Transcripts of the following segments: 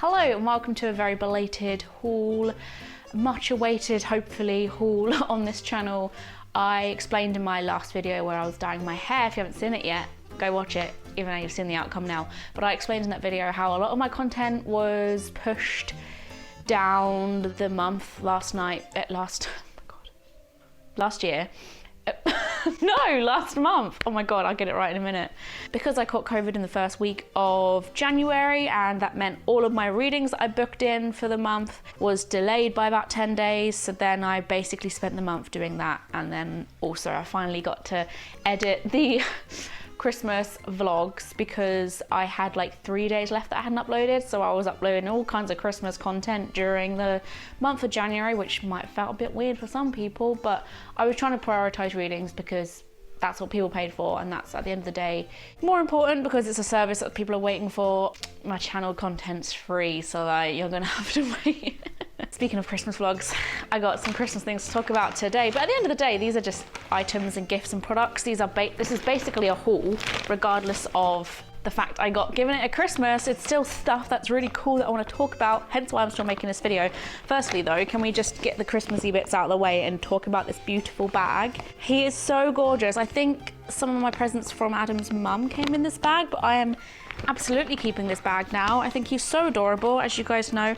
Hello and welcome to a very belated haul, much awaited hopefully haul on this channel. I explained in my last video where I was dyeing my hair. If you haven't seen it yet, go watch it, even though you've seen the outcome now. But I explained in that video how a lot of my content was pushed down the month last year. No, last month. Oh my God, I'll get it right in a minute. Because I caught COVID in the first week of January, and that meant all of my readings that I booked in for the month was delayed by about 10 days. So then I basically spent the month doing that. And then also I finally got to edit the Christmas vlogs because I had like 3 days left that I hadn't uploaded. So I was uploading all kinds of Christmas content during the month of January, which might have felt a bit weird for some people, but I was trying to prioritize readings because that's what people paid for, and that's at the end of the day more important because it's a service that people are waiting for. My channel content's free, so like, you're gonna have to wait. Speaking of Christmas vlogs, I got some Christmas things to talk about today, but at the end of the day, these are just items and gifts and products. This is basically a haul, regardless of the fact I got given it at Christmas. It's still stuff that's really cool that I want to talk about, hence why I'm still making this video. Firstly though, can we just get the Christmassy bits out of the way and talk about this beautiful bag? He is so gorgeous. I think some of my presents from Adam's mum came in this bag, but I am absolutely keeping this bag now. I think he's so adorable. As you guys know,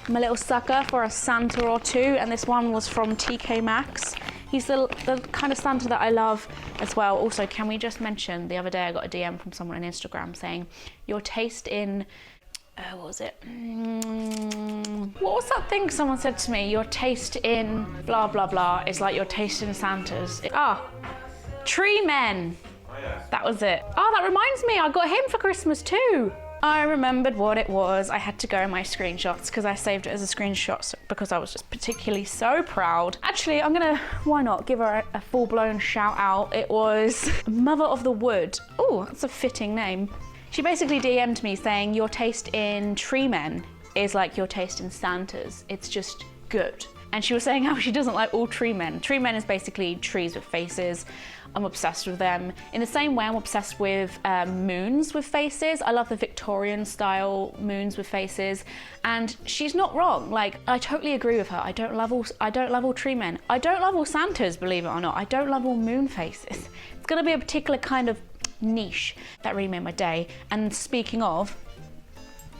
I'm a little sucker for a Santa or two, and this one was from TK Maxx. He's the kind of Santa that I love as well. Also, can we just mention, the other day I got a DM from someone on Instagram saying, your taste in, what was it? What was that thing someone said to me? Your taste in blah, blah, blah is like your taste in Santas. Tree men. Oh, yes. That was it. Oh, that reminds me, I got him for Christmas too. I remembered what it was. I had to go in my screenshots because I saved it as a screenshot because I was just particularly so proud. Actually, I'm gonna, why not, give her a full-blown shout out. It was Mother of the Wood. Oh, that's a fitting name. She basically DM'd me saying, your taste in tree men is like your taste in Santas. It's just good. And she was saying how she doesn't like all tree men. Tree men is basically trees with faces. I'm obsessed with them. In the same way I'm obsessed with moons with faces. I love the Victorian style moons with faces. And she's not wrong. Like, I totally agree with her. I don't love all tree men. I don't love all Santas, believe it or not. I don't love all moon faces. It's gonna be a particular kind of niche. That really made my day. And speaking of,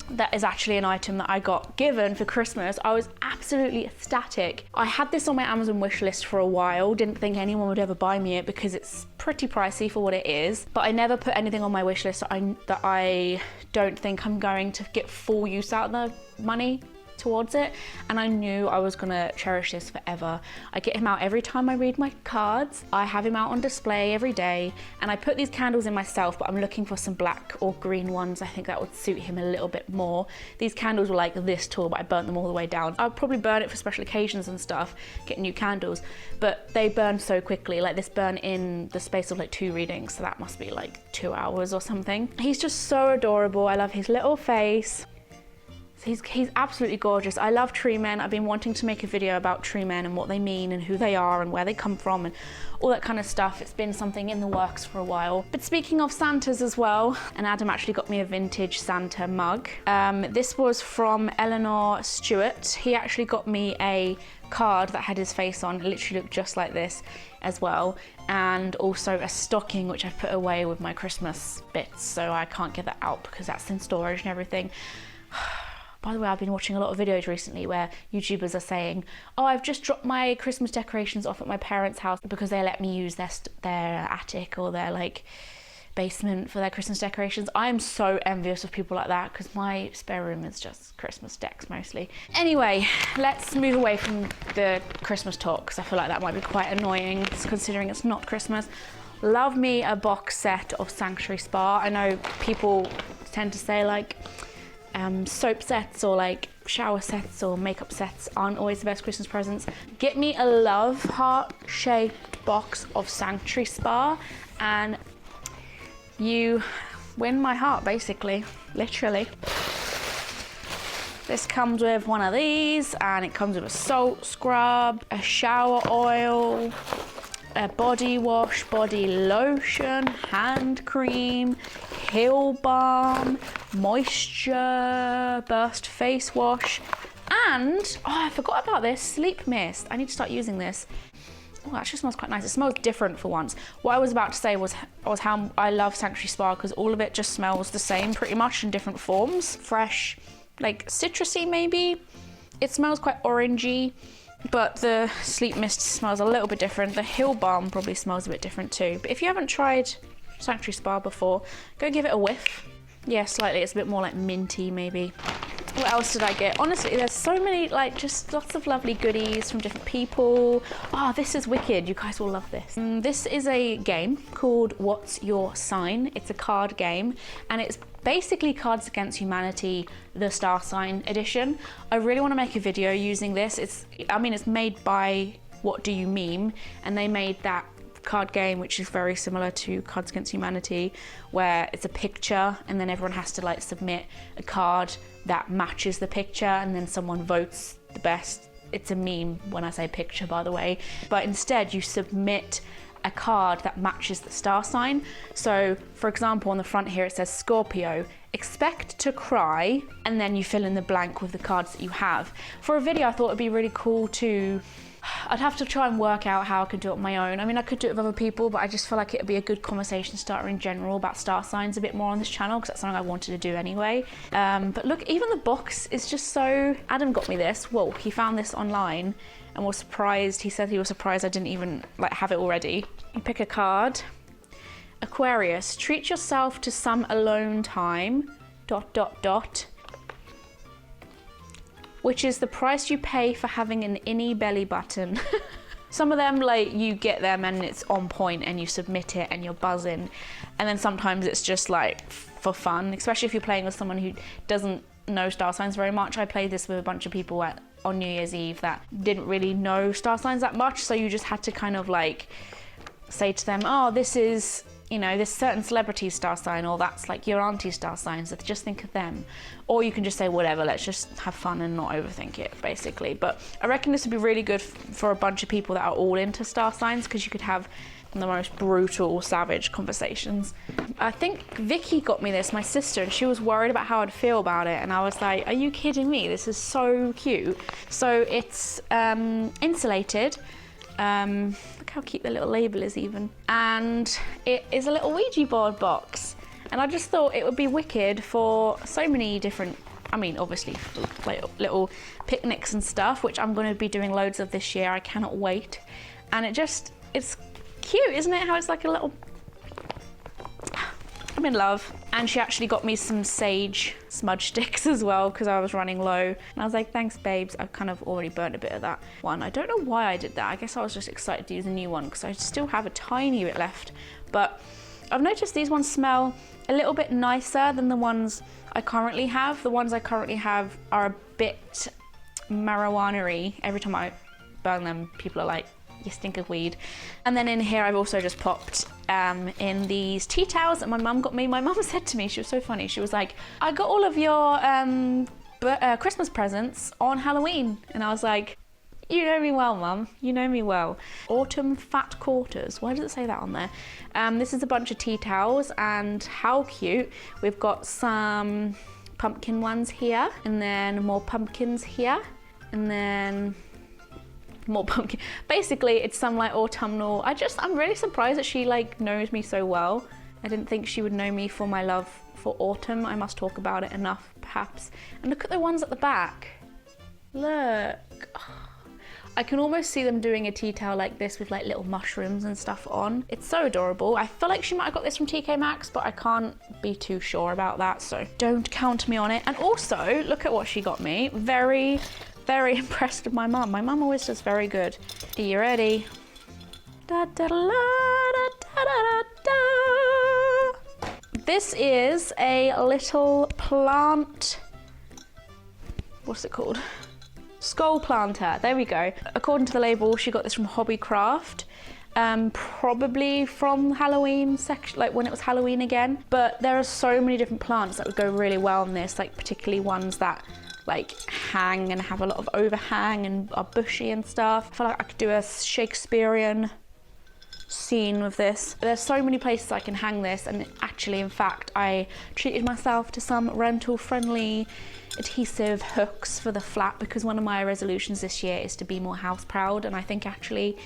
that is actually an item that I got given for Christmas. I was absolutely ecstatic. I had this on my Amazon wish list for a while, didn't think anyone would ever buy me it because it's pretty pricey for what it is, but I never put anything on my wish list that I don't think I'm going to get full use out of the money towards it, and I knew I was gonna cherish this forever. I get him out every time I read my cards. I have him out on display every day, and I put these candles in myself, but I'm looking for some black or green ones. I think that would suit him a little bit more. These candles were like this tall, but I burnt them all the way down. I'll probably burn it for special occasions and stuff, get new candles, but they burn so quickly. Like this burn in the space of like 2 readings, so that must be like 2 hours or something. He's just so adorable. I love his little face. He's absolutely gorgeous. I love tree men. I've been wanting to make a video about tree men and what they mean and who they are and where they come from and all that kind of stuff. It's been something in the works for a while. But speaking of Santas as well, and Adam actually got me a vintage Santa mug. This was from Eleanor Stewart. He actually got me a card that had his face on. It literally looked just like this as well. And also a stocking, which I've put away with my Christmas bits. So I can't get that out because that's in storage and everything. By the way, I've been watching a lot of videos recently where YouTubers are saying, oh, I've just dropped my Christmas decorations off at my parents' house because they let me use their attic or their like basement for their Christmas decorations. I'm so envious of people like that because my spare room is just Christmas decks mostly. Anyway, let's move away from the Christmas talk because I feel like that might be quite annoying considering it's not Christmas. Love me a box set of Sanctuary Spa. I know people tend to say like, soap sets or like shower sets or makeup sets aren't always the best Christmas presents. Get me a love heart-shaped box of Sanctuary Spa and you win my heart, basically, literally. This comes with one of these and it comes with a salt scrub, a shower oil, a body wash, body lotion, hand cream, heel balm, moisture burst face wash, and oh, I forgot about this, sleep mist. I need to start using this. Oh, it actually smells quite nice. It smells different for once. What I was about to say was how I love Sanctuary Spa, because all of it just smells the same pretty much in different forms. Fresh, like citrusy maybe. It smells quite orangey, but the sleep mist smells a little bit different. The heel balm probably smells a bit different too. But if you haven't tried Sanctuary Spa before, go give it a whiff. Yeah, slightly. It's a bit more like minty maybe. What else did I get? Honestly, there's so many, like, just lots of lovely goodies from different people. Oh, this is wicked. You guys will love this. This is a game called What's Your Sign? It's a card game, and it's basically Cards Against Humanity, the Star Sign edition. I really want to make a video using this. It's made by What Do You Meme, and they made that card game, which is very similar to Cards Against Humanity, where it's a picture and then everyone has to like submit a card that matches the picture, and then someone votes the best. It's a meme when I say picture, by the way, but instead you submit a card that matches the star sign. So for example, on the front here it says Scorpio, expect to cry, and then you fill in the blank with the cards that you have. For a video, I thought it'd be really cool to, I'd have to try and work out how I could do it on my own. I mean, I could do it with other people, but I just feel like it'd be a good conversation starter in general about star signs a bit more on this channel, because that's something I wanted to do anyway. But look, even the box is just so... Adam got me this. Whoa, he found this online and was surprised. He said he was surprised I didn't even like have it already. You pick a card. Aquarius, treat yourself to some alone time, ... which is the price you pay for having an innie belly button. Some of them, like, you get them and it's on point and you submit it and you're buzzing. And then sometimes it's just like for fun, especially if you're playing with someone who doesn't know star signs very much. I played this with a bunch of people on New Year's Eve that didn't really know star signs that much. So you just had to kind of like say to them, oh, this is, you know, this certain celebrity star sign, or that's like your auntie's star sign, so just think of them. Or you can just say whatever, let's just have fun and not overthink it, basically. But I reckon this would be really good for a bunch of people that are all into star signs, because you could have the most brutal, savage conversations. I think Vicky got me this, my sister, and she was worried about how I'd feel about it, and I was like, are you kidding me? This is so cute. So it's insulated. Look how cute the little label is even. And it is a little Ouija board box. And I just thought it would be wicked for so many different, I mean, obviously like little picnics and stuff, which I'm going to be doing loads of this year. I cannot wait. And it's cute, isn't it? How it's like a little, I'm in love. And she actually got me some sage smudge sticks as well, because I was running low. And I was like, thanks babes. I've kind of already burnt a bit of that one. I don't know why I did that. I guess I was just excited to use a new one, because I still have a tiny bit left. But I've noticed these ones smell a little bit nicer than the ones I currently have. The ones I currently have are a bit marijuana-y. Every time I burn them, people are like, you stink of weed. And then in here I've also just popped in these tea towels that my mum got me. My mum said to me, she was so funny, she was like, I got all of your Christmas presents on Halloween. And I was like, you know me well, mum, you know me well. Autumn fat quarters, why does it say that on there? This is a bunch of tea towels, and how cute. We've got some pumpkin ones here, and then more pumpkins here, and then more pumpkin. Basically, it's some like autumnal. I'm really surprised that she like knows me so well. I didn't think she would know me for my love for autumn. I must talk about it enough, perhaps. And look at the ones at the back. Look. Oh, I can almost see them doing a tea towel like this with like little mushrooms and stuff on. It's so adorable. I feel like she might have got this from TK Maxx, but I can't be too sure about that, so don't count me on it. And also, look at what she got me. Very, very impressed with my mum. My mum always does very good. Are you ready? Da, da, da, da, da, da, da. This is a little plant. What's it called? Skull planter. There we go. According to the label, she got this from Hobbycraft. Probably from Halloween section, like when it was Halloween again. But there are so many different plants that would go really well on this, like particularly ones that like hang and have a lot of overhang and are bushy and stuff. I feel like I could do a Shakespearean scene with this. There's so many places I can hang this, and actually, in fact, I treated myself to some rental-friendly adhesive hooks for the flat because one of my resolutions this year is to be more house proud, and I think actually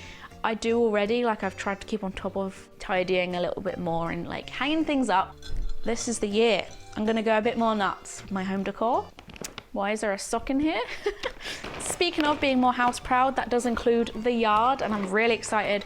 I do already. Like, I've tried to keep on top of tidying a little bit more and like hanging things up. This is the year. I'm gonna go a bit more nuts with my home decor. Why is there a sock in here? Speaking of being more house proud, that does include the yard, and I'm really excited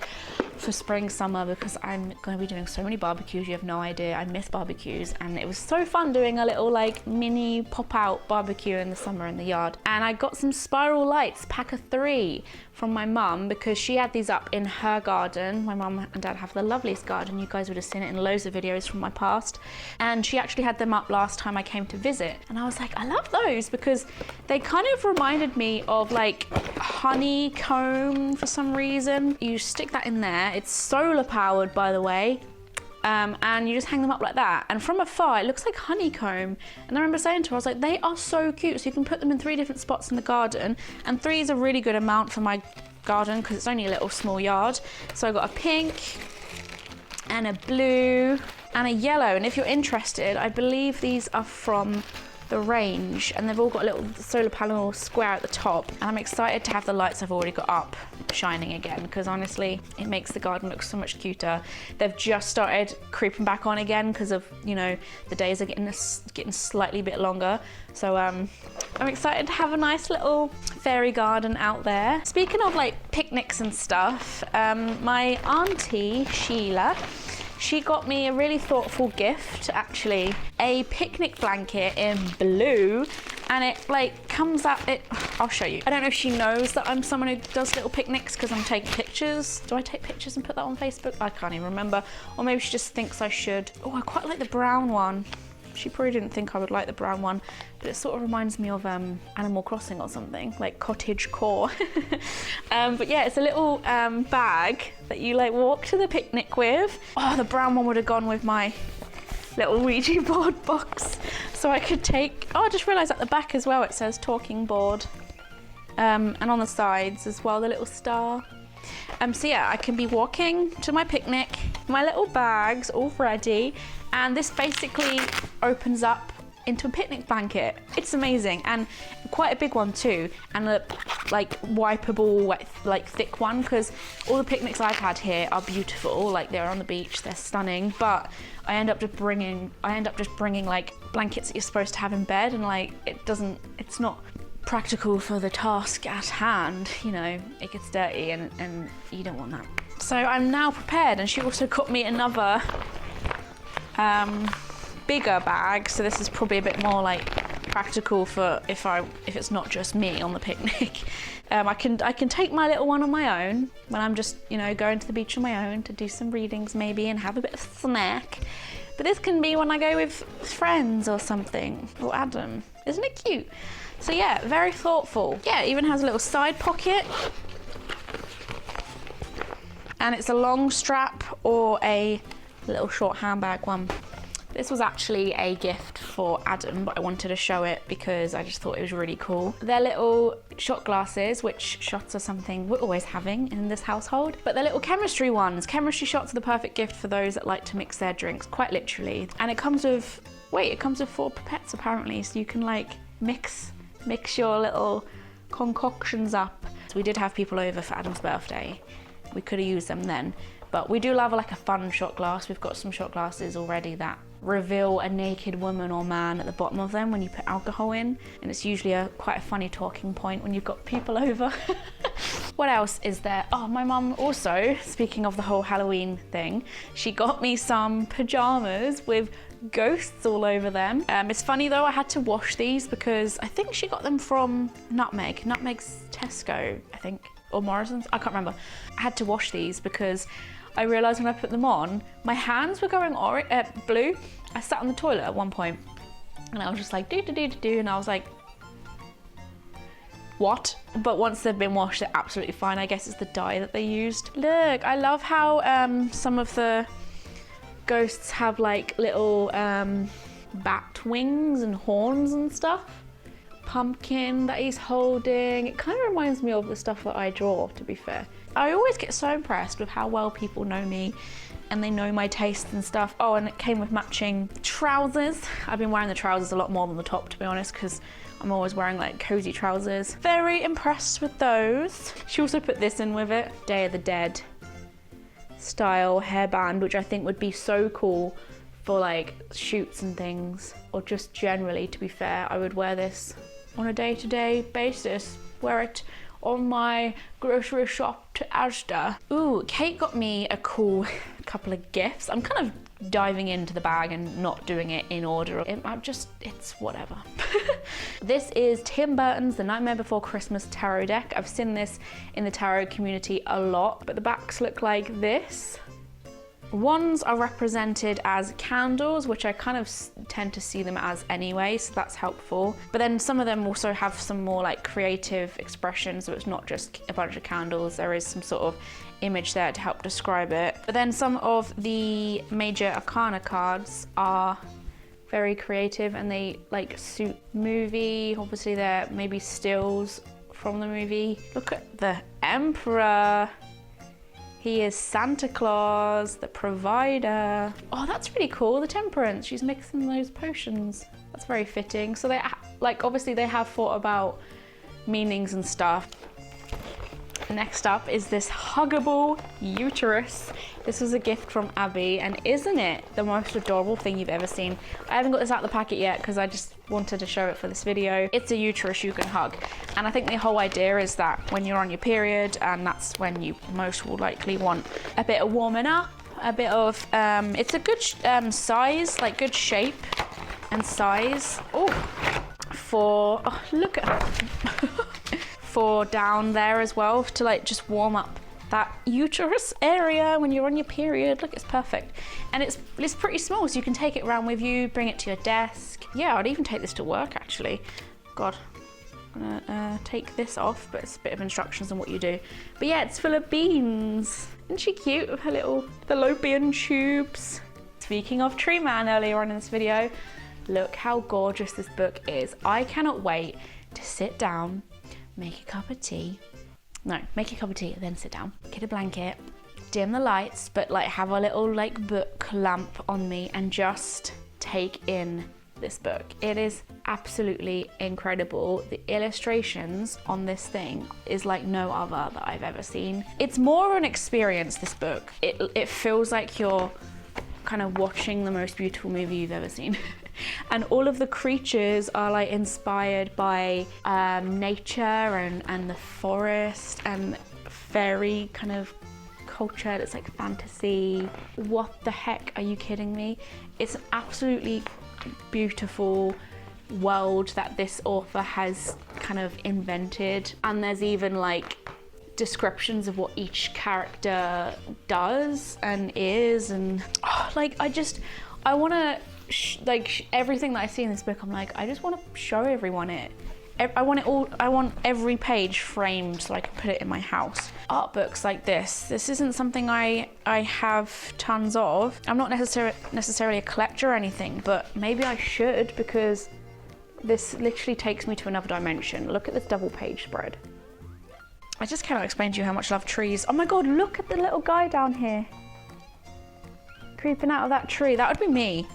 for spring, summer, because I'm going to be doing so many barbecues. You have no idea. I miss barbecues, and it was so fun doing a little like mini pop-out barbecue in the summer in the yard. And I got some spiral lights, pack of 3, from my mum because she had these up in her garden. My mum and dad have the loveliest garden. You guys would have seen it in loads of videos from my past. And she actually had them up last time I came to visit. And I was like, I love those because they kind of reminded me of like honeycomb for some reason. You stick that in there. It's solar powered, by the way. And you just hang them up like that. And from afar, it looks like honeycomb. And I remember saying to her, I was like, they are so cute. So you can put them in 3 different spots in the garden. And 3 is a really good amount for my garden because it's only a little small yard. So I got a pink and a blue and a yellow. And if you're interested, I believe these are from the range, and they've all got a little solar panel square at the top. And I'm excited to have the lights I've already got up shining again because honestly it makes the garden look so much cuter. They've just started creeping back on again because of, you know, the days are getting slightly bit longer. So I'm excited to have a nice little fairy garden out there. Speaking of like picnics and stuff, my auntie Sheila, she got me a really thoughtful gift, actually, a picnic blanket in blue, and it like comes out, I'll show you. I don't know if she knows that I'm someone who does little picnics because I'm taking pictures. Do I take pictures and put that on Facebook? I can't even remember. Or maybe she just thinks I should. Oh, I quite like the brown one. She probably didn't think I would like the brown one, but it sort of reminds me of Animal Crossing or something, like cottage core. But yeah, it's a little bag that you like walk to the picnic with. Oh, the brown one would have gone with my little Ouija board box. So I could take, oh, I just realised at the back as well it says talking board. And on the sides as well, the little star. So yeah, I can be walking to my picnic, my little bags all ready, and this basically opens up into a picnic blanket. It's amazing, and quite a big one too, and a like wipeable, like thick one, because all the picnics I've had here are beautiful, like they're on the beach, they're stunning, but I end up just bringing like blankets that you're supposed to have in bed, and like it's not practical for the task at hand, you know, it gets dirty and you don't want that. So I'm now prepared, and she also got me another bigger bag, so this is probably a bit more like practical for if it's not just me on the picnic. I can take my little one on my own when I'm just, you know, going to the beach on my own to do some readings maybe and have a bit of snack. But this can be when I go with friends or something, or Adam. Isn't it cute? So yeah, very thoughtful. Yeah, it even has a little side pocket. And it's a long strap or a little short handbag one. This was actually a gift for Adam, but I wanted to show it because I just thought it was really cool. They're little shot glasses, which shots are something we're always having in this household, but they're little chemistry ones. Chemistry shots are the perfect gift for those that like to mix their drinks, quite literally. And it comes with, it comes with 4 pipettes apparently, so you can like mix your little concoctions up. So we did have people over for Adam's birthday. We could have used them then, but we do love like a fun shot glass. We've got some shot glasses already that reveal a naked woman or man at the bottom of them when you put alcohol in, and it's usually quite a funny talking point when you've got people over. What else is there? Oh, my mum also, speaking of the whole Halloween thing, she got me some pajamas with ghosts all over them. It's funny though, I had to wash these because I think she got them from Nutmeg's Tesco, I think, or Morrison's, I can't remember. I had to wash these because I realised when I put them on, my hands were going blue. I sat on the toilet at one point and I was just like do, and I was like, what? But once they've been washed, they're absolutely fine. I guess it's the dye that they used. Look, I love how some of the ghosts have like little bat wings and horns and stuff. pumpkin that he's holding. It kind of reminds me of the stuff that I draw, to be fair. I always get so impressed with how well people know me and they know my taste and stuff. Oh, and it came with matching trousers. I've been wearing the trousers a lot more than the top, to be honest, because I'm always wearing like cozy trousers. Very impressed with those. She also put this in with it. Day of the Dead style hairband, which I think would be so cool for like shoots and things, or just generally, to be fair. I would wear this on a day-to-day basis. Wear it on my grocery shop to Asda. Ooh, Kate got me a cool couple of gifts. I'm kind of diving into the bag and not doing it in order. It's whatever. This is Tim Burton's The Nightmare Before Christmas tarot deck. I've seen this in the tarot community a lot, but the backs look like this. Ones are represented as candles, which I kind of tend to see them as anyway, so that's helpful. But then some of them also have some more like creative expression, so it's not just a bunch of candles. There is some sort of image there to help describe it. But then some of the major Arcana cards are very creative and they like suit movie. Obviously they're maybe stills from the movie. Look at the Emperor. He is Santa Claus, the provider. Oh, that's really cool, the Temperance. She's mixing those potions. That's very fitting. So they, like, obviously they have thought about meanings and stuff. Next up is this Huggable Uterus. This was a gift from Abby, and isn't it the most adorable thing you've ever seen? I haven't got this out of the packet yet because I just wanted to show it for this video. It's a uterus you can hug, and I think the whole idea is that when you're on your period, and that's when you most will likely want a bit of warming up, a bit of, it's a good size, like good shape and size. Look at for down there as well, to like just warm up that uterus area when you're on your period. Look, it's perfect. And it's pretty small, so you can take it around with you, bring it to your desk. Yeah, I'd even take this to work actually. God, I'm gonna take this off, but it's a bit of instructions on what you do. But yeah, it's full of beans. Isn't she cute with her little fallopian tubes? Speaking of Tree Man earlier on in this video, look how gorgeous this book is. I cannot wait to sit down, make a cup of tea. No, make a cup of tea, then sit down, get a blanket, dim the lights, but like have a little like book lamp on me and just take in this book. It is absolutely incredible. The illustrations on this thing is like no other that I've ever seen. It's more of an experience, this book. It feels like you're kind of watching the most beautiful movie you've ever seen. And all of the creatures are like inspired by nature and the forest and fairy kind of culture. It's like fantasy. What the heck, are you kidding me? It's an absolutely beautiful world that this author has kind of invented, and there's even like descriptions of what each character does and is, and I want to everything that I see in this book, I'm like, I just want to show everyone it. I want it all. I want every page framed so I can put it in my house. Art books like this isn't something I have tons of. I'm not necessarily a collector or anything, but maybe I should, because this literally takes me to another dimension. Look at this double page spread. I just cannot explain to you how much I love trees. Oh my God, look at the little guy down here. Creeping out of that tree. That would be me.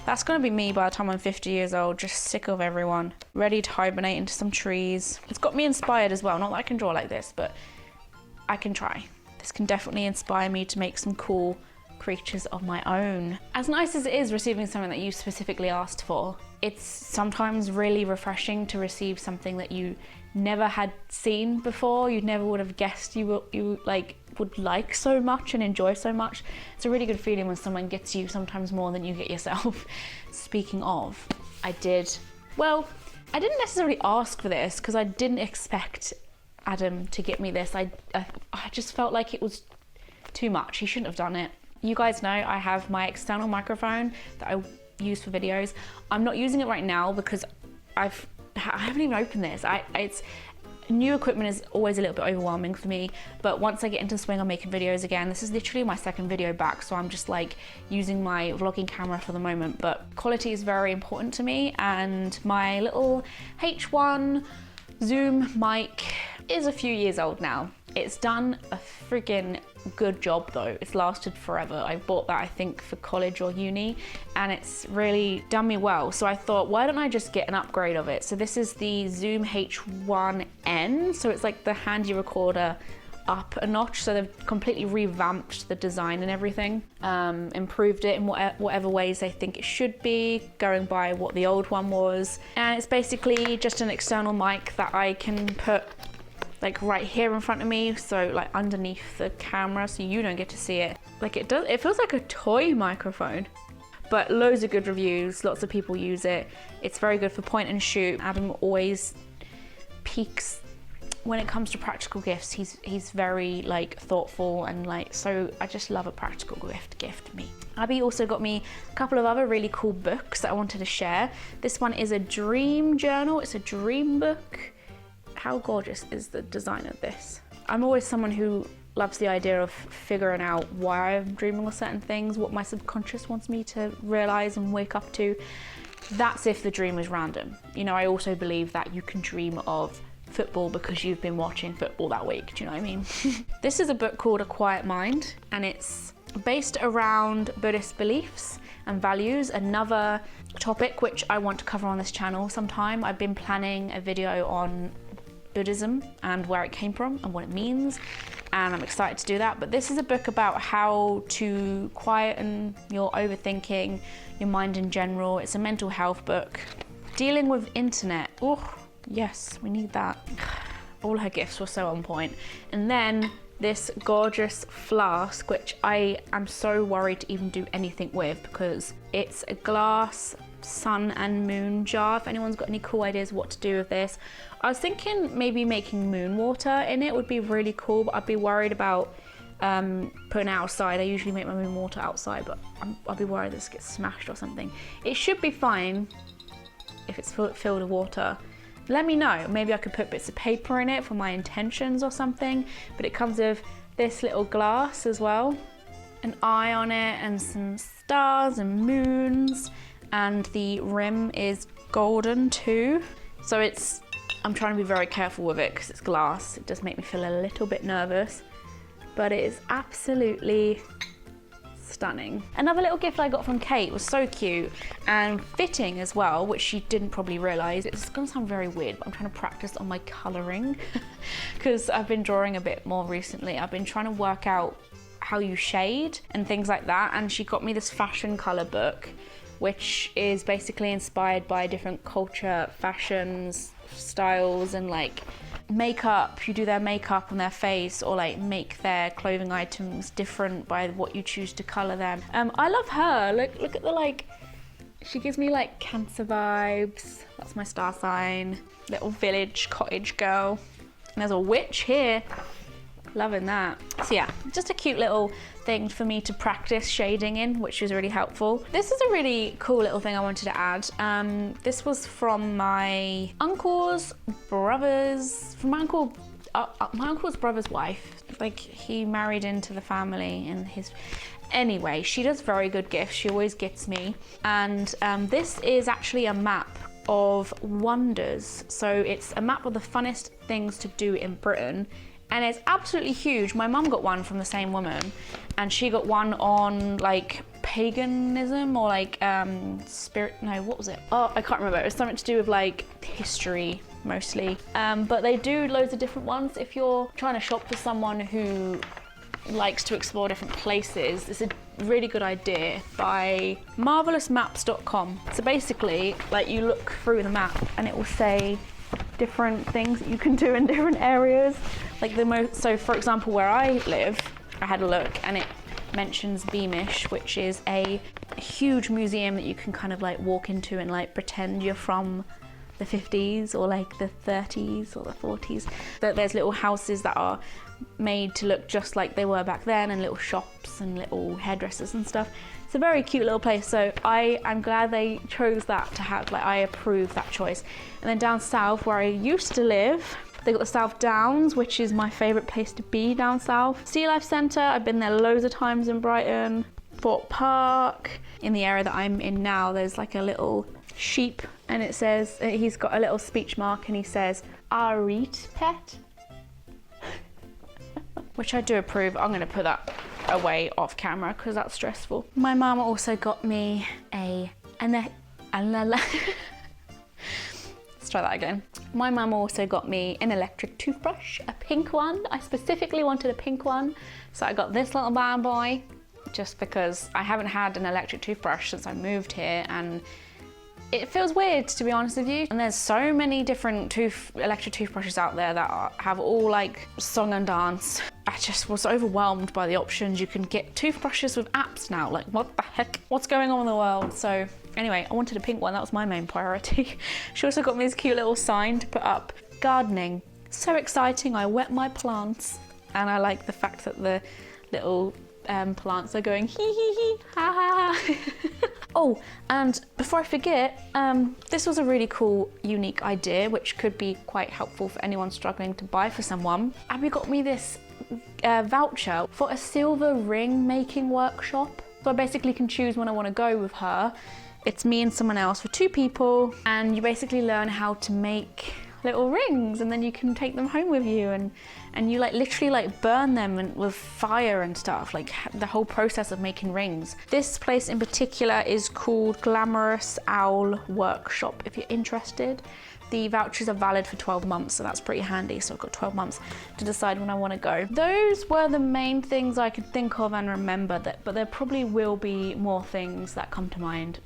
That's gonna be me by the time I'm 50 years old, just sick of everyone, ready to hibernate into some trees. It's got me inspired as well. Not that I can draw like this, but I can try. This can definitely inspire me to make some cool creatures of my own. As nice as it is receiving something that you specifically asked for, it's sometimes really refreshing to receive something that you never had seen before. You never would have guessed you would like so much and enjoy so much. It's a really good feeling when someone gets you sometimes more than you get yourself. Speaking of, I didn't necessarily ask for this because I didn't expect Adam to get me this. I just felt like it was too much. He shouldn't have done it. You guys know I have my external microphone that I use for videos. I'm not using it right now because I haven't even opened this. New equipment is always a little bit overwhelming for me, but once I get into the swing of making videos again, this is literally my second video back, so I'm just like using my vlogging camera for the moment. But quality is very important to me, and my little H1 Zoom mic is a few years old now. It's done a friggin' good job though. It's lasted forever. I bought that I think for college or uni, and it's really done me well. So I thought, why don't I just get an upgrade of it? So this is the Zoom H1N. So it's like the handy recorder up a notch. So they've completely revamped the design and everything, improved it in whatever ways they think it should be, going by what the old one was. And it's basically just an external mic that I can put like right here in front of me, so like underneath the camera, so you don't get to see it. Like it feels like a toy microphone. But loads of good reviews, lots of people use it. It's very good for point and shoot. Adam always peaks when it comes to practical gifts. He's very like thoughtful, and like, so I just love a practical gift me. Abby also got me a couple of other really cool books that I wanted to share. This one is a dream journal. It's a dream book. How gorgeous is the design of this? I'm always someone who loves the idea of figuring out why I'm dreaming of certain things, what my subconscious wants me to realize and wake up to. That's if the dream is random. You know, I also believe that you can dream of football because you've been watching football that week. Do you know what I mean? This is a book called A Quiet Mind, and it's based around Buddhist beliefs and values, another topic which I want to cover on this channel sometime. I've been planning a video on Buddhism and where it came from and what it means, and I'm excited to do that. But this is a book about how to quieten your overthinking, your mind in general. It's a mental health book. Dealing with internet. Oh, yes, we need that. All her gifts were so on point. And then this gorgeous flask, which I am so worried to even do anything with, because it's a glass sun and moon jar. If anyone's got any cool ideas what to do with this. I was thinking maybe making moon water in it would be really cool, but I'd be worried about putting it outside. I usually make my moon water outside, but I'll be worried this gets smashed or something. It should be fine if it's filled with water. Let me know. Maybe I could put bits of paper in it for my intentions or something, but it comes with this little glass as well, an eye on it and some stars and moons, and the rim is golden too. So I'm trying to be very careful with it because it's glass. It does make me feel a little bit nervous, but it is absolutely stunning. Another little gift I got from Kate was so cute and fitting as well, which she didn't probably realize. It's gonna sound very weird, but I'm trying to practice on my coloring because I've been drawing a bit more recently. I've been trying to work out how you shade and things like that, and she got me this fashion color book, which is basically inspired by different culture, fashions, styles, and like makeup. You do their makeup on their face, or like make their clothing items different by what you choose to color them. I love her. Look at the like, she gives me like Cancer vibes. That's my star sign. Little village cottage girl. And there's a witch here. Loving that. So yeah, just a cute little thing for me to practice shading in, which is really helpful. This is a really cool little thing I wanted to add. This was from my uncle's brother's brother's wife. Like, he married into the family, and anyway, she does very good gifts. She always gets me. And this is actually a map of wonders. So it's a map of the funnest things to do in Britain. And it's absolutely huge. My mum got one from the same woman, and she got one on like paganism or like what was it? Oh, I can't remember. It was something to do with like history mostly. But they do loads of different ones. If you're trying to shop for someone who likes to explore different places, it's a really good idea by marvelousmaps.com. So basically, like, you look through the map and it will say different things that you can do in different areas. Like so for example, where I live, I had a look and it mentions Beamish, which is a huge museum that you can kind of like walk into and like pretend you're from the 50s or like the 30s or the 40s. There's little houses that are made to look just like they were back then, and little shops and little hairdressers and stuff. It's a very cute little place, so I'm glad they chose that to have, like, I approve that choice. And then down south, where I used to live, they got the South Downs, which is my favourite place to be down south. Sea Life Centre, I've been there loads of times in Brighton. Thorpe Park. In the area that I'm in now, there's like a little sheep, and it says, he's got a little speech mark and he says, "Arit pet," which I do approve. I'm gonna put that away off camera because that's stressful. My mum also got me let's try that again. My mum also got me an electric toothbrush, a pink one. I specifically wanted a pink one, so I got this little bad boy just because I haven't had an electric toothbrush since I moved here, and it feels weird, to be honest with you. And there's so many different electric toothbrushes out there that have all like song and dance. I just was overwhelmed by the options. You can get toothbrushes with apps now. Like, what the heck? What's going on in the world? So anyway, I wanted a pink one. That was my main priority. She also got me this cute little sign to put up. Gardening. So exciting. I wet my plants. And I like the fact that the little plants are going hee hee hee ha ha ha. Oh, and before I forget, this was a really cool, unique idea which could be quite helpful for anyone struggling to buy for someone. Abby got me this voucher for a silver ring making workshop. So I basically can choose when I want to go with her. It's me and someone else for 2 people, and you basically learn how to make little rings, and then you can take them home with you, and you like literally like burn them with fire and stuff, like the whole process of making rings. This place in particular is called Glamorous Owl Workshop if you're interested. The vouchers are valid for 12 months, so that's pretty handy. So I've got 12 months to decide when I want to go. Those were the main things I could think of and remember, but there probably will be more things that come to mind,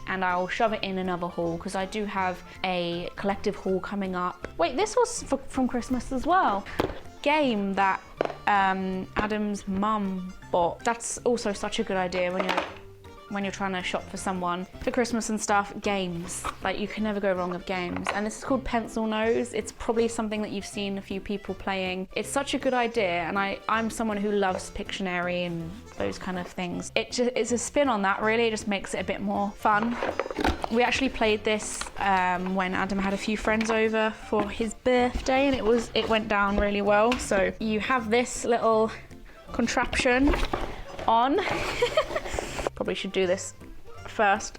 and I'll shove it in another haul because I do have a collective haul coming up. Wait, this was from Christmas as well. Game that Adam's mum bought. That's also such a good idea when you're trying to shop for someone for Christmas and stuff. Games, like you can never go wrong with games. And this is called Pencil Nose. It's probably something that you've seen a few people playing. It's such a good idea, and I'm someone who loves Pictionary and those kind of things. It's a spin on that, really. It just makes it a bit more fun. We actually played this when Adam had a few friends over for his birthday, and it went down really well. So you have this little contraption on. Probably should do this first.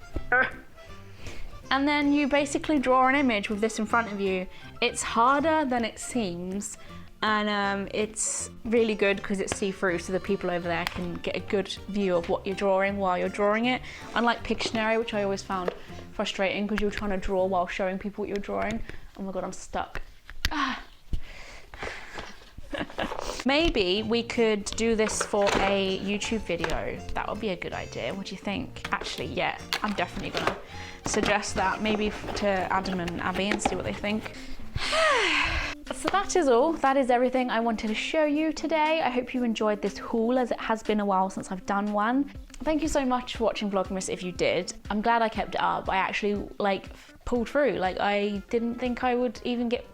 And then you basically draw an image with this in front of you. It's harder than it seems, and it's really good because it's see-through, so the people over there can get a good view of what you're drawing while you're drawing it. Unlike Pictionary, which I always found frustrating because you're trying to draw while showing people what you're drawing. Oh my god, I'm stuck. Maybe we could do this for a YouTube video. That would be a good idea. What do you think? Actually, yeah, I'm definitely gonna suggest that maybe to Adam and Abby and see what they think. So that is all. That is everything I wanted to show you today. I hope you enjoyed this haul, as it has been a while since I've done one. Thank you so much for watching Vlogmas if you did. I'm glad I kept it up. I actually pulled through. I didn't think I would even get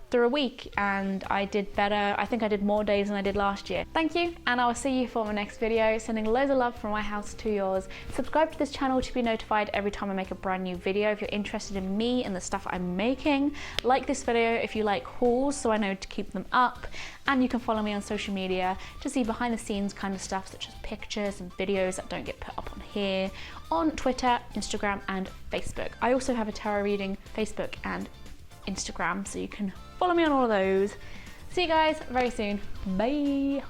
through a week, and I did better. I think I did more days than I did last year. Thank you, and I will see you for my next video. Sending loads of love from my house to yours. Subscribe to this channel to be notified every time I make a brand new video if you're interested in me and the stuff I'm making. Like this video if you like hauls, so I know to keep them up. And you can follow me on social media to see behind the scenes kind of stuff, such as pictures and videos that don't get put up on here, on Twitter, Instagram, and Facebook. I also have a tarot reading Facebook and Instagram, so you can follow me on all of those. See you guys very soon. Bye.